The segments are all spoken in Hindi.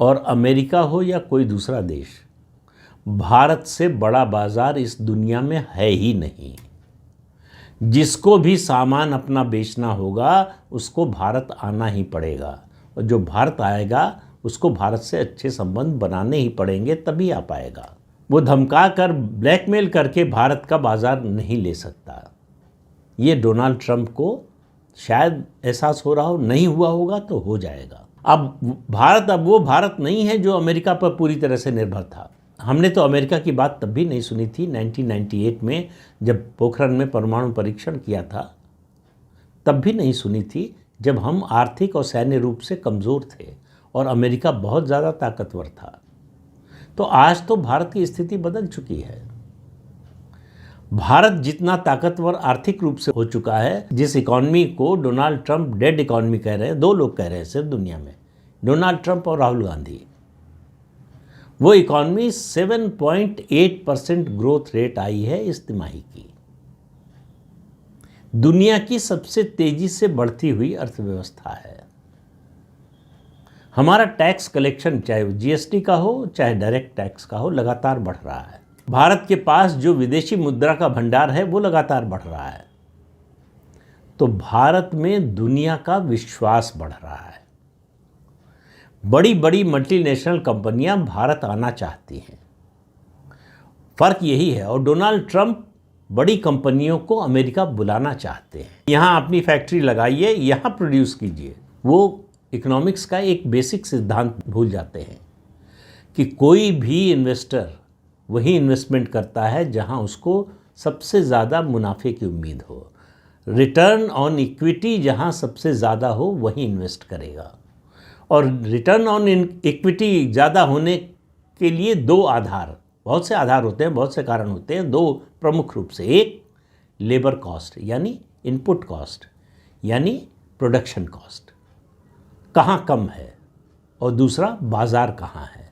और अमेरिका हो या कोई दूसरा देश, भारत से बड़ा बाज़ार इस दुनिया में है ही नहीं। जिसको भी सामान अपना बेचना होगा उसको भारत आना ही पड़ेगा, और जो भारत आएगा उसको भारत से अच्छे संबंध बनाने ही पड़ेंगे, तभी आ पाएगा। वो धमका कर ब्लैकमेल करके भारत का बाज़ार नहीं ले सकता। ये डोनाल्ड ट्रंप को शायद एहसास हो रहा हो, नहीं हुआ होगा तो हो जाएगा। अब वो भारत नहीं है जो अमेरिका पर पूरी तरह से निर्भर था। हमने तो अमेरिका की बात तब भी नहीं सुनी थी 1998 में, जब पोखरण में परमाणु परीक्षण किया था, तब भी नहीं सुनी थी, जब हम आर्थिक और सैन्य रूप से कमज़ोर थे और अमेरिका बहुत ज़्यादा ताकतवर था। तो आज तो भारत की स्थिति बदल चुकी है। भारत जितना ताकतवर आर्थिक रूप से हो चुका है, जिस इकॉनमी को डोनाल्ड ट्रंप डेड इकॉनमी कह रहे हैं, दो लोग कह रहे हैं सिर्फ दुनिया में, डोनाल्ड ट्रंप और राहुल गांधी, वो इकॉनमी 7.8% ग्रोथ रेट आई है इस तिमाही की। दुनिया की सबसे तेजी से बढ़ती हुई अर्थव्यवस्था है। हमारा टैक्स कलेक्शन, चाहे वो जीएसटी का हो चाहे डायरेक्ट टैक्स का हो, लगातार बढ़ रहा है। भारत के पास जो विदेशी मुद्रा का भंडार है वो लगातार बढ़ रहा है। तो भारत में दुनिया का विश्वास बढ़ रहा है। बड़ी बड़ी मल्टीनेशनल कंपनियां भारत आना चाहती हैं, फर्क यही है। और डोनाल्ड ट्रंप बड़ी कंपनियों को अमेरिका बुलाना चाहते हैं। यहाँ अपनी फैक्ट्री लगाइए, यहाँ प्रोड्यूस कीजिए। वो इकोनॉमिक्स का एक बेसिक सिद्धांत भूल जाते हैं कि कोई भी इन्वेस्टर वही इन्वेस्टमेंट करता है जहाँ उसको सबसे ज़्यादा मुनाफे की उम्मीद हो। रिटर्न ऑन इक्विटी जहाँ सबसे ज़्यादा हो वही इन्वेस्ट करेगा। और रिटर्न ऑन इक्विटी ज़्यादा होने के लिए दो आधार, बहुत से आधार होते हैं, बहुत से कारण होते हैं, दो प्रमुख रूप से। एक लेबर कॉस्ट यानी इनपुट कॉस्ट यानी प्रोडक्शन कॉस्ट कहाँ कम है, और दूसरा बाज़ार कहाँ है।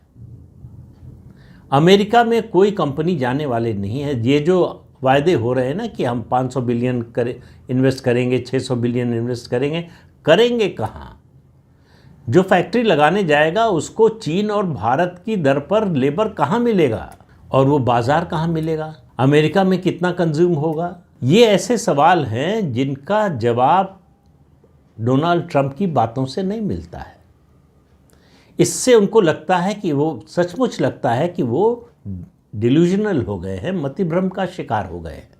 अमेरिका में कोई कंपनी जाने वाले नहीं है। ये जो वायदे हो रहे हैं ना कि हम 500 बिलियन इन्वेस्ट करेंगे, 600 बिलियन इन्वेस्ट करेंगे कहाँ? जो फैक्ट्री लगाने जाएगा उसको चीन और भारत की दर पर लेबर कहाँ मिलेगा, और वो बाज़ार कहाँ मिलेगा? अमेरिका में कितना कंज्यूम होगा? ये ऐसे सवाल हैं जिनका जवाब डोनाल्ड ट्रंप की बातों से नहीं मिलता है। इससे उनको लगता है कि वो सचमुच लगता है कि वो डिल्यूजनल हो गए हैं, मतिभ्रम का शिकार हो गए हैं।